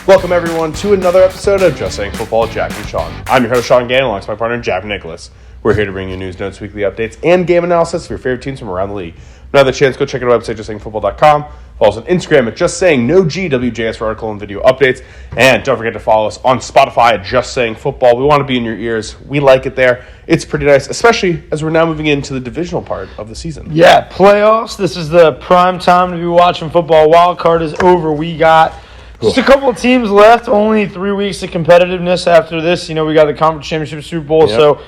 Welcome, everyone, to another episode of Just Saying Football with Jack and Sean. I'm your host, Sean Gann, alongside my partner, Jack Nicholas. We're here to bring you news, notes, weekly updates, and game analysis of your favorite teams from around the league. Another chance, go check out our website, justsayingfootball.com. Follow us on Instagram at Just Saying No GWJS for article and video updates. And don't forget to follow us on Spotify at Just Saying Football. We want to be in your ears. We like it there. It's pretty nice, especially as we're now moving into the divisional part of the season. Yeah, playoffs. This is the prime time to be watching football. Wild card is over. We got just a couple of teams left. Only 3 weeks of competitiveness after this. We got the Conference Championship, Super Bowl. Yep. So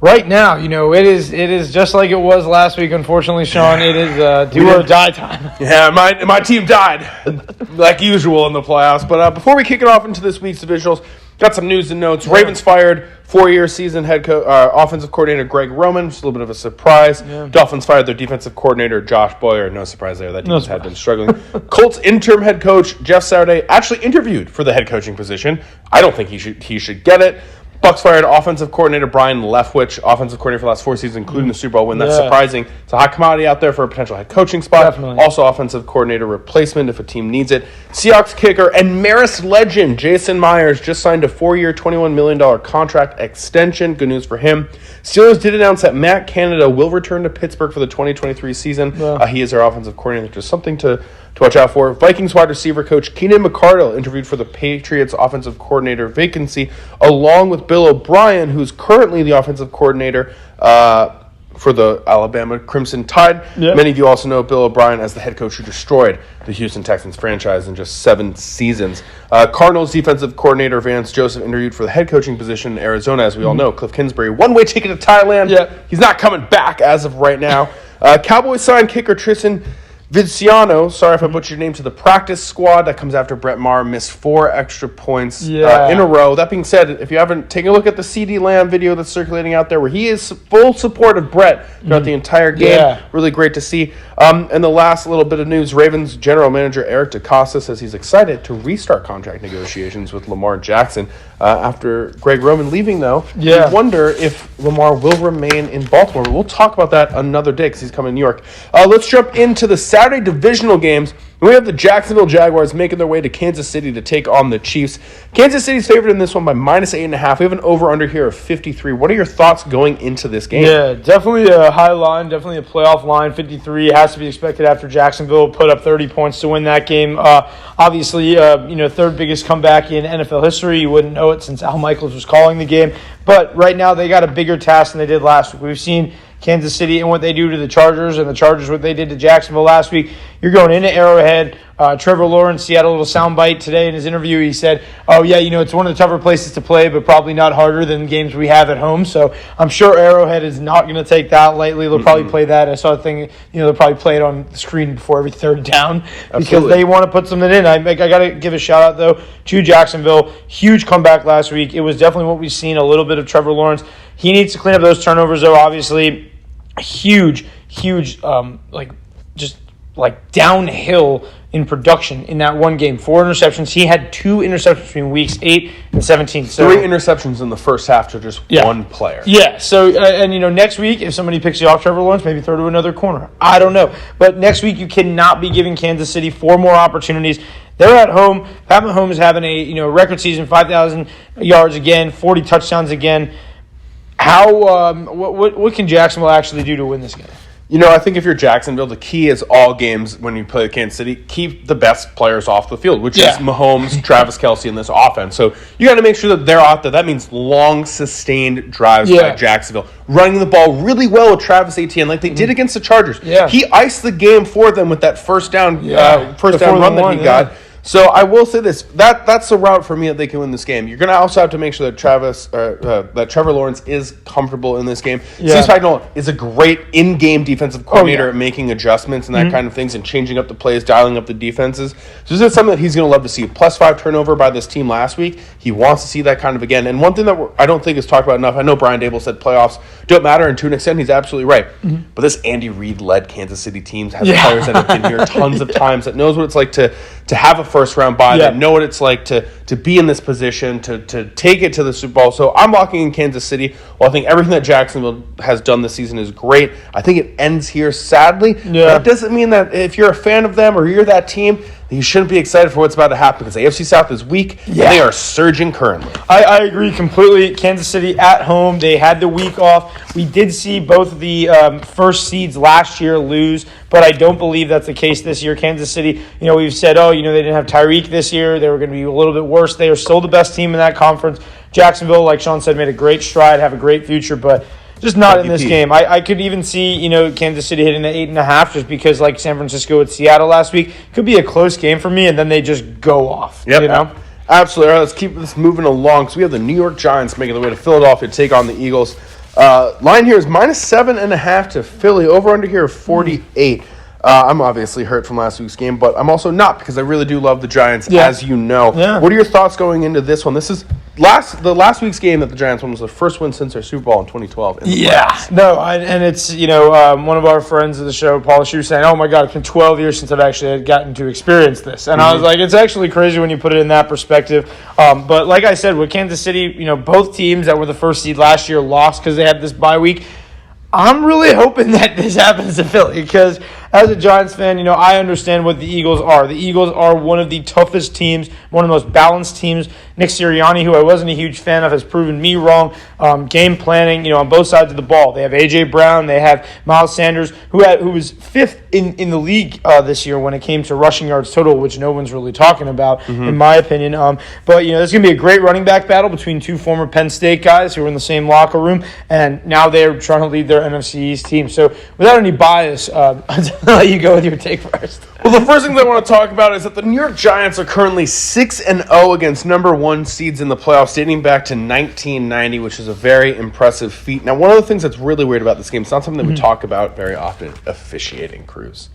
right now, it is just like it was last week, unfortunately, Sean. It is do or die time. Yeah, my team died, like usual in the playoffs. But before we kick it off into this week's divisionals, got some news and notes. Ravens fired four-year season offensive coordinator Greg Roman, just a little bit of a surprise. Yeah. Dolphins fired their defensive coordinator Josh Boyer. No surprise there. That defense had been struggling. Colts interim head coach Jeff Saturday actually interviewed for the head coaching position. I don't think he should get it. Bucs fired offensive coordinator Brian Leftwich, offensive coordinator for the last 4 seasons, including the Super Bowl win. That's surprising. It's a hot commodity out there for a potential head coaching spot. Definitely. Also offensive coordinator replacement if a team needs it. Seahawks kicker and Marist legend Jason Myers just signed a 4-year, $21 million contract extension. Good news for him. Steelers did announce that Matt Canada will return to Pittsburgh for the 2023 season. He is their offensive coordinator, which is something to watch out for. Vikings wide receiver coach Keenan McCardle interviewed for the Patriots offensive coordinator vacancy, along with Bill O'Brien, who's currently the offensive coordinator for the Alabama Crimson Tide. Yep. Many of you also know Bill O'Brien as the head coach who destroyed the Houston Texans franchise in just 7 seasons. Cardinals defensive coordinator Vance Joseph interviewed for the head coaching position in Arizona. As we all know, Cliff Kingsbury, one-way ticket to Thailand. Yep. He's not coming back as of right now. Cowboys signed kicker Tristan Viziano, sorry if I butchered your name, to the practice squad. That comes after Brett Maher missed 4 extra points in a row. That being said, if you haven't taken a look at the CD Lamb video that's circulating out there where he is full support of Brett throughout the entire game, really great to see. And the last little bit of news, Ravens general manager Eric DeCosta says he's excited to restart contract negotiations with Lamar Jackson after Greg Roman leaving, though. We wonder if Lamar will remain in Baltimore. We'll talk about that another day because he's coming to New York. Let's jump into the Saturday divisional games. We have the Jacksonville Jaguars making their way to Kansas City to take on the Chiefs. Kansas City's favored in this one by -8.5. We have an over-under here of 53. What are your thoughts going into this game? Yeah, definitely a high line, definitely a playoff line. 53 has to be expected after Jacksonville put up 30 points to win that game. Obviously, third biggest comeback in NFL history. You wouldn't know it since Al Michaels was calling the game. But right now they got a bigger task than they did last week. We've seen Kansas City and what they do to the Chargers, and the Chargers what they did to Jacksonville last week. You're going into Arrowhead. Trevor Lawrence, he had a little soundbite today in his interview. He said, it's one of the tougher places to play, but probably not harder than games we have at home. So I'm sure Arrowhead is not going to take that lightly. They'll probably play that. I saw a thing, they'll probably play it on the screen before every third down because they want to put something in. I got to give a shout out, though, to Jacksonville. Huge comeback last week. It was definitely what we've seen, a little bit of Trevor Lawrence. He needs to clean up those turnovers, though, obviously. Huge, downhill in production in that one game. 4 interceptions. He had 2 interceptions between weeks 8 and 17. So 3 interceptions in the first half to just one player. Yeah. So, next week, if somebody picks you off Trevor Lawrence, maybe throw to another corner. I don't know. But next week, you cannot be giving Kansas City 4 more opportunities. They're at home. Pat Mahomes is having a record season, 5,000 yards again, 40 touchdowns again. How what can Jacksonville actually do to win this game? I think if you're Jacksonville, the key is all games when you play Kansas City, keep the best players off the field, which is Mahomes, Travis Kelce in this offense. So you got to make sure that they're out there. That means long, sustained drives by Jacksonville. Running the ball really well with Travis Etienne like they did against the Chargers. Yeah. He iced the game for them with that first down run that he got. So I will say this: that's the route for me that they can win this game. You're going to also have to make sure that Trevor Lawrence is comfortable in this game. Steve Spagnuolo is a great in-game defensive coordinator at making adjustments and that kind of things and changing up the plays, dialing up the defenses. So this is something that he's going to love to see. +5 turnover by this team last week. He wants to see that kind of again. And one thing that I don't think is talked about enough, I know Brian Dable said playoffs don't matter, and to an extent he's absolutely right. But this Andy Reid-led Kansas City team has players that have been here tons of times, that knows what it's like to have a first-round bye, that know what it's like to be in this position, to take it to the Super Bowl. So I'm locking in Kansas City. Well, I think everything that Jacksonville has done this season is great. I think it ends here, sadly. But it doesn't mean that if you're a fan of them or you're that team, you shouldn't be excited for what's about to happen because AFC South is weak and they are surging currently. I agree completely. Kansas City at home. They had the week off. We did see both of the first seeds last year lose, but I don't believe that's the case this year. Kansas City, we've said, they didn't have Tyreek this year. They were going to be a little bit worse. They are still the best team in that conference. Jacksonville, like Sean said, made a great stride, have a great future, but just not in this game. I could even see, Kansas City hitting the 8.5 just because, like San Francisco with Seattle last week, could be a close game for me, and then they just go off. Yep. Absolutely. All right, let's keep this moving along. So we have the New York Giants making their way to Philadelphia to take on the Eagles. Line here is -7.5 to Philly. Over under here of 48. I'm obviously hurt from last week's game, but I'm also not because I really do love the Giants, as you know. Yeah. What are your thoughts going into this one? This is the last week's game that the Giants won was the first win since their Super Bowl in 2012. And it's one of our friends of the show, Paul Shu, saying, "Oh my God, it's been 12 years since I've actually gotten to experience this." And I was like, it's actually crazy when you put it in that perspective. But like I said, with Kansas City, both teams that were the first seed last year lost because they had this bye week. I'm really hoping that this happens to Philly because as a Giants fan, I understand what the Eagles are. The Eagles are one of the toughest teams, one of the most balanced teams. Nick Sirianni, who I wasn't a huge fan of, has proven me wrong. Game planning, on both sides of the ball. They have A.J. Brown. They have Miles Sanders, who was fifth in the league this year when it came to rushing yards total, which no one's really talking about, in my opinion. But, there's going to be a great running back battle between two former Penn State guys who are in the same locker room, and now they're trying to lead their NFC East team. So without any bias, I'll let you go with your take first. Well, the first thing that I want to talk about is that the New York Giants are currently 6-0 against number one seeds in the playoffs, dating back to 1990, which is a very impressive feat. Now, one of the things that's really weird about this game, it's not something that we talk about very often, officiating crews,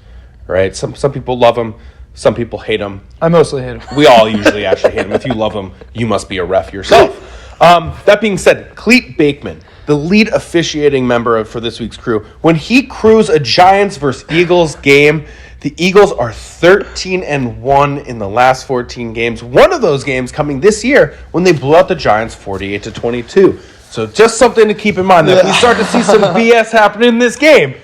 right? Some people love them, some people hate them. I mostly hate them. We all usually actually hate them. If you love them, you must be a ref yourself. That being said, Clete Bakeman, the lead officiating member for this week's crew, when he crews a Giants versus Eagles game, the Eagles are 13-1 in the last 14 games. One of those games coming this year when they blew out the Giants 48-22. So just something to keep in mind that if we start to see some BS happening in this game,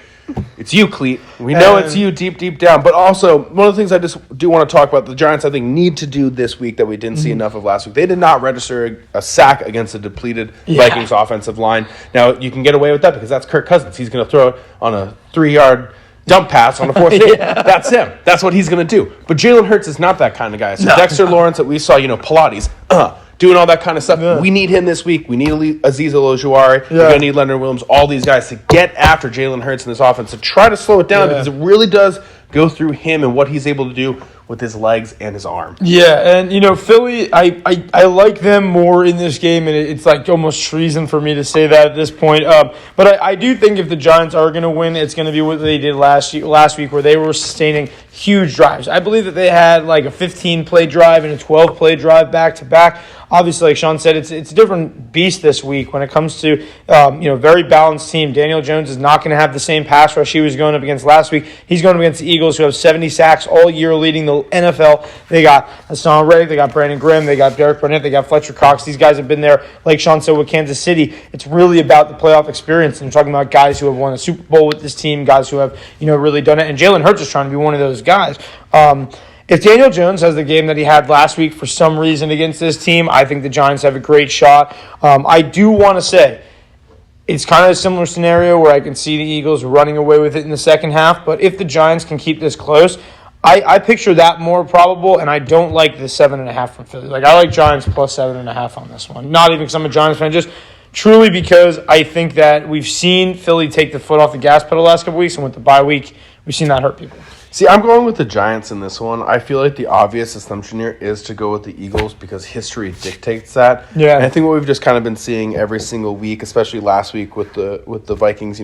it's you, Clete. We know it's you deep down. But also, one of the things I just do want to talk about, the Giants, I think, need to do this week that we didn't see enough of last week. They did not register a sack against a depleted Vikings offensive line. Now, you can get away with that because that's Kirk Cousins. He's going to throw it on a 3-yard dump pass on the fourth day. That's him. That's what he's going to do. But Jalen Hurts is not that kind of guy. So Dexter Lawrence that we saw, Pilates, doing all that kind of stuff. Yeah. We need him this week. We need Azeez Ojulari. We're going to need Leonard Williams, all these guys to get after Jalen Hurts in this offense, to try to slow it down because it really does go through him and what he's able to do with his legs and his arm. Yeah, and Philly, I like them more in this game, and it's like almost treason for me to say that at this point. But I do think if the Giants are going to win, it's going to be what they did last week, where they were sustaining huge drives. I believe that they had like a 15-play drive and a 12-play drive back-to-back. Obviously, like Sean said, it's a different beast this week when it comes to very balanced team. Daniel Jones is not going to have the same pass rush he was going up against last week. He's going up against the Eagles, who have 70 sacks all year, leading the NFL. They got Hassan Reddick, they got Brandon Grimm, they got Derek Barnett, they got Fletcher Cox. These guys have been there, like Sean said, with Kansas City. It's really about the playoff experience, and you're talking about guys who have won a Super Bowl with this team, guys who have really done it. And Jalen Hurts is trying to be one of those guys. If Daniel Jones has the game that he had last week for some reason against this team, I think the Giants have a great shot. I do want to say it's kind of a similar scenario where I can see the Eagles running away with it in the second half, but if the Giants can keep this close, I picture that more probable, and I don't like the 7.5 from Philly. Like, I like Giants plus 7.5 on this one. Not even because I'm a Giants fan, just truly because I think that we've seen Philly take the foot off the gas pedal the last couple weeks, and with the bye week, we've seen that hurt people. See, I'm going with the Giants in this one. I feel like the obvious assumption here is to go with the Eagles because history dictates that. Yeah. And I think what we've just kind of been seeing every single week, especially last week with the Vikings,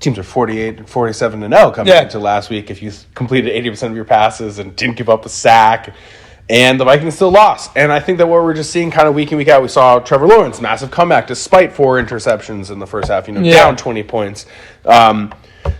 teams are 48 and 47-0 coming into last week if you completed 80% of your passes and didn't give up a sack. And the Vikings still lost. And I think that what we're just seeing kind of week in, week out, we saw Trevor Lawrence, massive comeback despite 4 interceptions in the first half, down 20 points.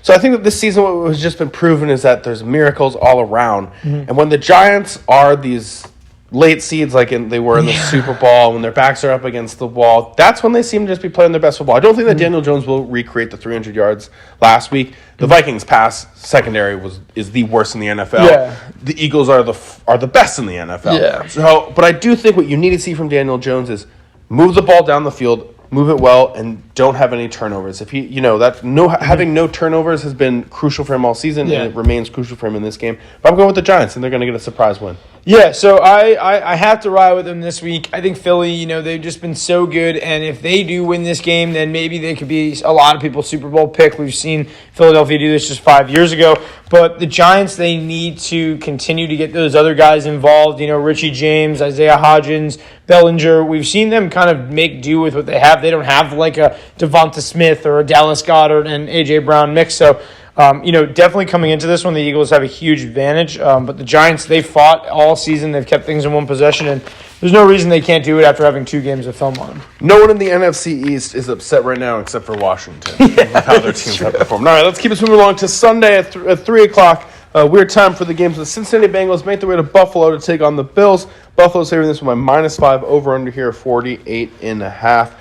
So I think that this season what has just been proven is that there's miracles all around. Mm-hmm. And when the Giants are these late seeds like they were in the Super Bowl, when their backs are up against the wall, that's when they seem to just be playing their best football. I don't think that Daniel Jones will recreate the 300 yards last week. The Vikings pass secondary is the worst in the NFL. Yeah. The Eagles are the best in the NFL. Yeah. So, but I do think what you need to see from Daniel Jones is move the ball down the field, move it well, and don't have any turnovers. If he, having no turnovers has been crucial for him all season, and it remains crucial for him in this game. But I'm going with the Giants, and they're going to get a surprise win. Yeah, so I have to ride with them this week. I think Philly, they've just been so good, and if they do win this game, then maybe they could be a lot of people's Super Bowl pick. We've seen Philadelphia do this just 5 years ago. But the Giants, they need to continue to get those other guys involved. Richie James, Isaiah Hodgins, Bellinger. We've seen them kind of make do with what they have. They don't have like a Devonta Smith or a Dallas Goedert and A.J. Brown mix, so definitely coming into this one, the Eagles have a huge advantage. But the Giants, they fought all season. They've kept things in one possession, and there's no reason they can't do it after having 2 games of film on them. No one in the NFC East is upset right now except for Washington with how their teams have performed. All right, let's keep us moving along to Sunday at 3 o'clock. Weird time for the games. The Cincinnati Bengals make their way to Buffalo to take on the Bills. Buffalo's saving this one by -5, over under here, 48.5.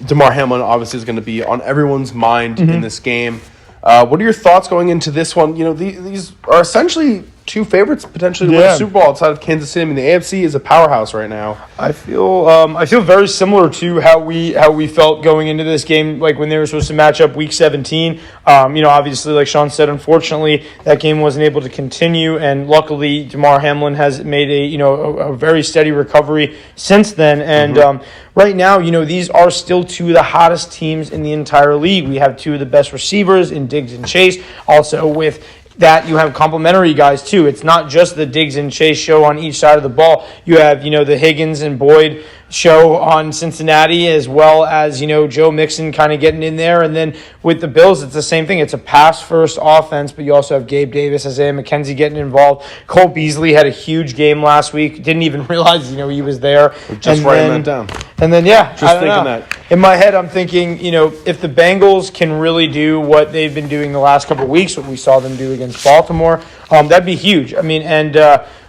Damar Hamlin obviously is going to be on everyone's mind in this game. What are your thoughts going into this one? These are essentially 2 favorites potentially to win the Super Bowl outside of Kansas City. I mean, the AFC is a powerhouse right now. I feel very similar to how we felt going into this game, like when they were supposed to match up Week 17. Obviously, like Sean said, unfortunately, that game wasn't able to continue, and luckily, Damar Hamlin has made a very steady recovery since then. And right now, these are still 2 of the hottest teams in the entire league. We have 2 of the best receivers in Diggs and Chase. Also, with that, you have complementary guys too. It's not just the Diggs and Chase show on each side of the ball. You have, the Higgins and Boyd show on Cincinnati, as well as, Joe Mixon kind of getting in there. And then with the Bills, it's the same thing. It's a pass-first offense, but you also have Gabe Davis, Isaiah McKenzie getting involved. Cole Beasley had a huge game last week. Didn't even realize, he was there. Just writing that down. And then, just thinking that. In my head, I'm thinking, if the Bengals can really do what they've been doing the last couple of weeks, what we saw them do against Baltimore, that'd be huge. I mean, and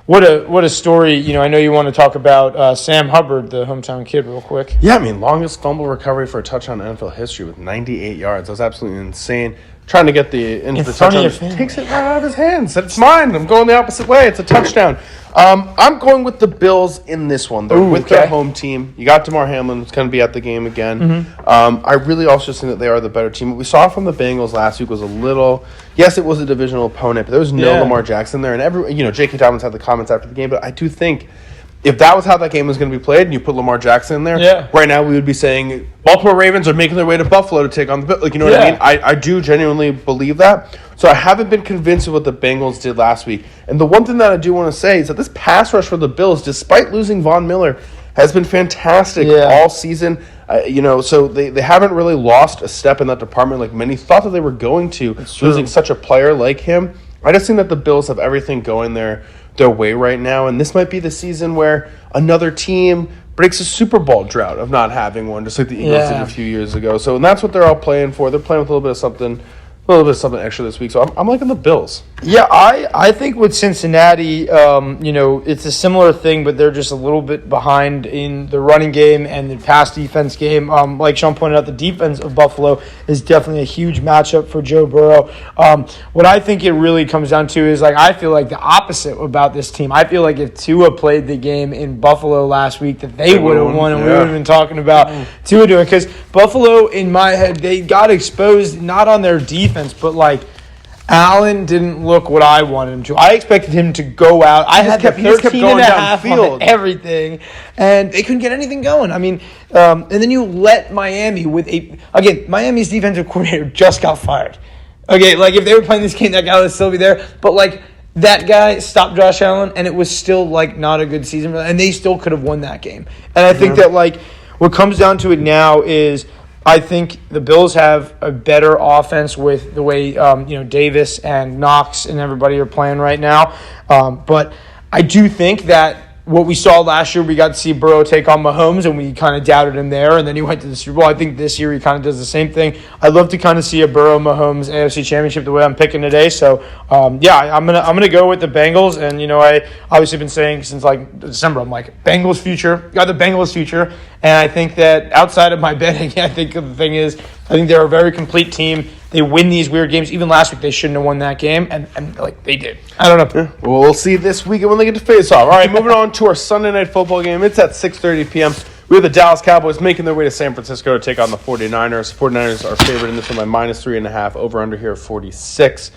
what a story. I know you want to talk about Sam Hubbard, the hometown kid, real quick. Yeah, I mean, longest fumble recovery for a touchdown in NFL history with 98 yards. That's absolutely insane. Trying to get into the touchdown. Takes it right out of his hands. Said, it's mine. I'm going the opposite way. It's a touchdown. I'm going with the Bills in this one. They're with their home team. You got Damar Hamlin, who's going to be at the game again. I really also think that they are the better team. What we saw from the Bengals last week was a little. Yes, it was a divisional opponent, but there was no Lamar Jackson there, and J.K. Dobbins had the comments after the game. But I do think if that was how that game was going to be played, and you put Lamar Jackson in there, right now we would be saying Baltimore Ravens are making their way to Buffalo to take on the Bills. What I mean? I do genuinely believe that. So I haven't been convinced of what the Bengals did last week. And the one thing that I do want to say is that this pass rush for the Bills, despite losing Von Miller, has been fantastic all season. So they haven't really lost a step in that department like many thought that they were going to, losing such a player like him. I just think that the Bills have everything going their way right now, and this might be the season where another team breaks a Super Bowl drought of not having one, just like the Eagles did a few years ago. So, and that's what they're all playing for. They're playing with a little bit of something extra this week. So I'm liking the Bills. Yeah, I think with Cincinnati, it's a similar thing, but they're just a little bit behind in the running game and the pass defense game. Like Sean pointed out, the defense of Buffalo is definitely a huge matchup for Joe Burrow. What I think it really comes down to is, I feel like the opposite about this team. I feel like if Tua played the game in Buffalo last week, that they would have won, and we would have been talking about Tua doing, because Buffalo, in my head, they got exposed not on their defense, but Allen didn't look what I wanted him to. I expected him to go out. I had the 13 and a half on everything, and they couldn't get anything going. I mean, and then you let Miami with Miami's defensive coordinator just got fired. Okay, if they were playing this game, that guy would still be there. But that guy stopped Josh Allen, and it was still not a good season for them, and they still could have won that game. And I think that what comes down to it now is, I think the Bills have a better offense with the way Davis and Knox and everybody are playing right now. But I do think that what we saw last year, we got to see Burrow take on Mahomes, and we kind of doubted him there, and then he went to the Super Bowl. I think this year he kind of does the same thing. I'd love to kind of see a Burrow-Mahomes AFC Championship the way I'm picking today. So, I'm gonna go with the Bengals, and I obviously been saying since like December, I'm like Bengals future, got the Bengals future, and I think that outside of my betting, I think the thing is, I think they're a very complete team. They win these weird games. Even last week, they shouldn't have won that game, and they did. I don't know. Well, we'll see this weekend when they get to face off. All right, moving on to our Sunday night football game. It's at 6:30 p.m. We have the Dallas Cowboys making their way to San Francisco to take on the 49ers. 49ers are favored in this one by -3.5. Over-under here, 46.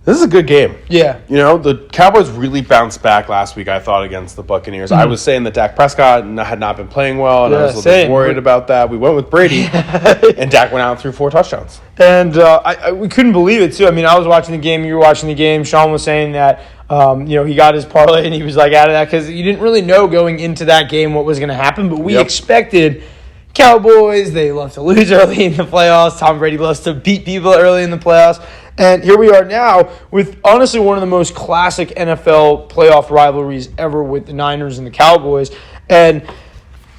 This is a good game. Yeah. The Cowboys really bounced back last week, I thought, against the Buccaneers. I was saying that Dak Prescott had not been playing well, and I was a little bit worried about that. We went with Brady, and Dak went out and threw 4 touchdowns. And we couldn't believe it, too. I mean, I was watching the game. You were watching the game. Sean was saying that, he got his parlay, and he was like out of that because you didn't really know going into that game what was going to happen, but we expected Cowboys. They love to lose early in the playoffs. Tom Brady loves to beat people early in the playoffs. And here we are now with, honestly, one of the most classic NFL playoff rivalries ever with the Niners and the Cowboys. And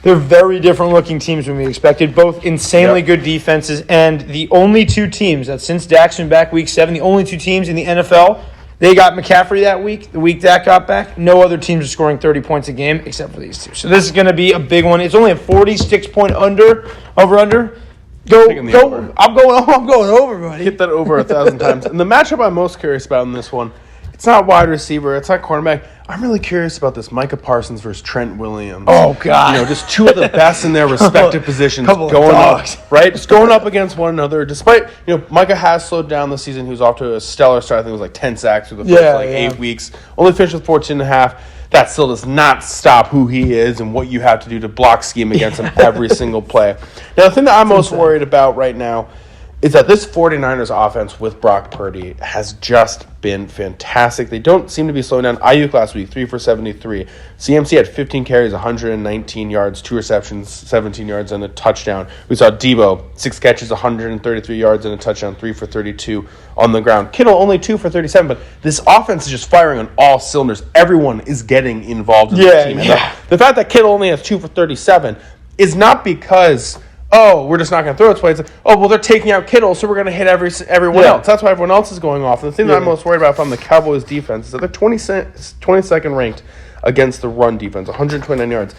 they're very different-looking teams than we expected, both insanely good defenses. And the only 2 teams that since Dak's been back Week 7, the only 2 teams in the NFL, they got McCaffrey that week, the week Dak got back. No other teams are scoring 30 points a game except for these 2. So this is going to be a big one. It's only a 46-point over-under. Go! I'm going over, buddy. Hit that over 1,000 times. And the matchup I'm most curious about in this one, it's not wide receiver, it's not cornerback. I'm really curious about this Micah Parsons versus Trent Williams. Oh, God. Just 2 of the best in their respective positions going up, right? Just going up against one another. Despite, Micah has slowed down this season. He was off to a stellar start. I think it was like 10 sacks through the first 8 weeks. Only finished with 14.5. That still does not stop who he is and what you have to do to block scheme against him every single play. Now, the thing that I'm most worried about right now is that this 49ers offense with Brock Purdy has just been fantastic. They don't seem to be slowing down. Ayuk last week, 3 for 73. CMC had 15 carries, 119 yards, 2 receptions, 17 yards, and a touchdown. We saw Debo, 6 catches, 133 yards, and a touchdown, 3 for 32 on the ground. Kittle, only 2 for 37, but this offense is just firing on all cylinders. Everyone is getting involved in the team. And the fact that Kittle only has 2 for 37 is not because we're just not going to throw it twice. They're taking out Kittle, so we're going to hit everyone else. That's why everyone else is going off. And the thing that I'm most worried about from the Cowboys defense is that they're 22nd ranked against the run defense, 129 yards.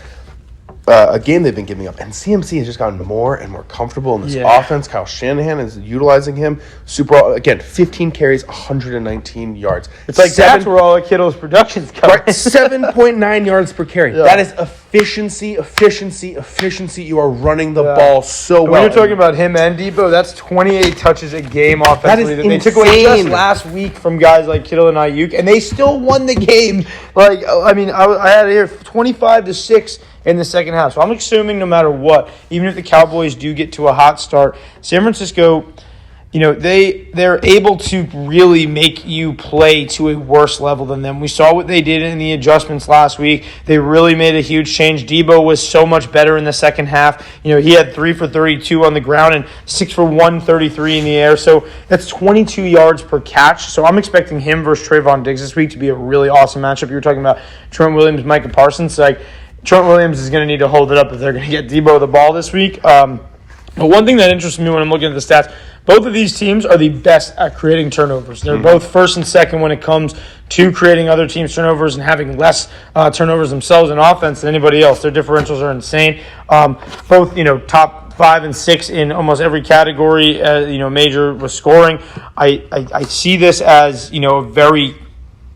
A game they've been giving up. And CMC has just gotten more and more comfortable in this offense. Kyle Shanahan is utilizing him super well. Again, 15 carries, 119 yards. It's like that's where all of Kittle's production's coming. Right, 7.9 yards per carry. Yeah. That is efficiency. You are running the ball so well. When you're talking about him and Debo, that's 28 touches a game offensively. That is they took away just last week from guys like Kittle and Ayuk, and they still won the game. I had it here 25-6 in the second half. So I'm assuming no matter what, even if the Cowboys do get to a hot start, San Francisco, they're able to really make you play to a worse level than them. We saw what they did in the adjustments last week. They really made a huge change. Debo was so much better in the second half. He had 3 for 32 on the ground and 6 for 133 in the air. So that's 22 yards per catch. So I'm expecting him versus Trayvon Diggs this week to be a really awesome matchup. You were talking about Trent Williams, Micah Parsons. Trent Williams is going to need to hold it up if they're going to get Debo the ball this week. But one thing that interests me when I'm looking at the stats, both of these teams are the best at creating turnovers. They're both first and second when it comes to creating other teams' turnovers and having less turnovers themselves in offense than anybody else. Their differentials are insane. Both, top 5 and 6 in almost every category, major with scoring. I see this as, a very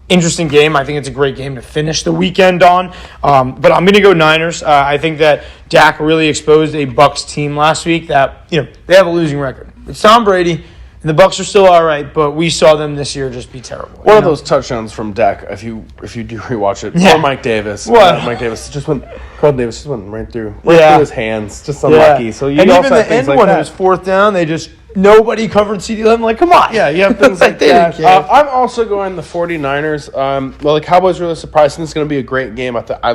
interesting game. I think it's a great game to finish the weekend on. But I'm going to go Niners. I think that Dak really exposed a Bucs team last week that, they have a losing record. It's Tom Brady, and the Bucs are still all right, but we saw them this year just be terrible. One of those touchdowns from Dak, if you do rewatch it, or Mike Davis. Mike Davis just went right through his hands. Just unlucky. So you and also even the end one, it was 4th down. Nobody covered CeeDee Lamb. Come on. Yeah, you have things like that. I'm also going the 49ers. The Cowboys are really surprised. This is going to be a great game. I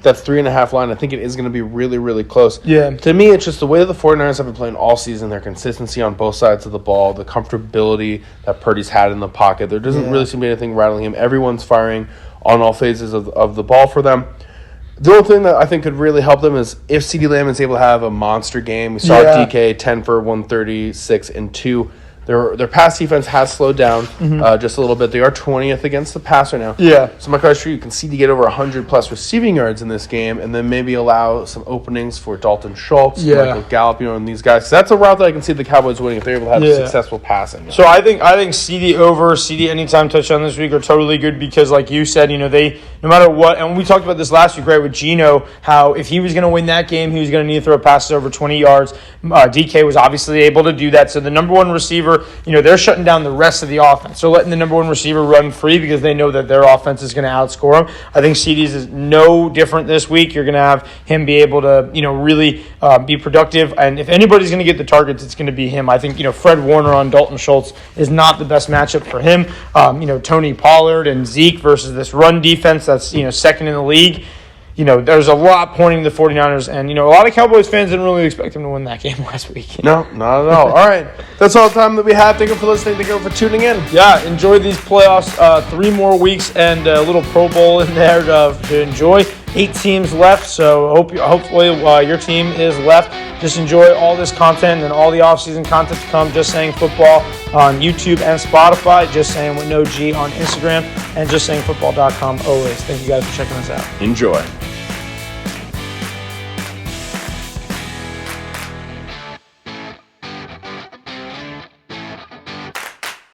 that's 3.5 line. I think it is going to be really, really close. Yeah. To me, it's just the way that the 49ers have been playing all season, their consistency on both sides of the ball, the comfortability that Purdy's had in the pocket. There doesn't really seem to be anything rattling him. Everyone's firing on all phases of the ball for them. The only thing that I think could really help them is if CeeDee Lamb is able to have a monster game. We saw DK 10 for 136 and 2. Their pass defense has slowed down just a little bit. They are 20th against the pass right now. Yeah. So my question, you can see to get over 100-plus receiving yards in this game and then maybe allow some openings for Dalton Schultz, Michael Gallup, and these guys. So that's a route that I can see the Cowboys winning if they're able to have successful passing. So I think CD over, CD anytime touchdown this week are totally good because, like you said, they no matter what, and we talked about this last week, right, with Geno, how if he was going to win that game, he was going to need to throw passes over 20 yards. DK was obviously able to do that. So the number one receiver, they're shutting down the rest of the offense. They're letting the number one receiver run free because they know that their offense is going to outscore them. I think CD's is no different this week. You're going to have him be able to, really be productive. And if anybody's going to get the targets, it's going to be him. I think, Fred Warner on Dalton Schultz is not the best matchup for him. Tony Pollard and Zeke versus this run defense that's, second in the league. There's a lot pointing to the 49ers, and, a lot of Cowboys fans didn't really expect them to win that game last week. No, not at all. All right. That's all the time that we have. Thank you for listening. Thank you for tuning in. Yeah, enjoy these playoffs. 3 more weeks and a little Pro Bowl in there to enjoy. 8 teams left, so hopefully your team is left. Just enjoy all this content and all the offseason content to come. Just Saying Football on YouTube and Spotify. Just Saying with no G on Instagram. And JustSayingFootball.com always. Thank you guys for checking us out. Enjoy.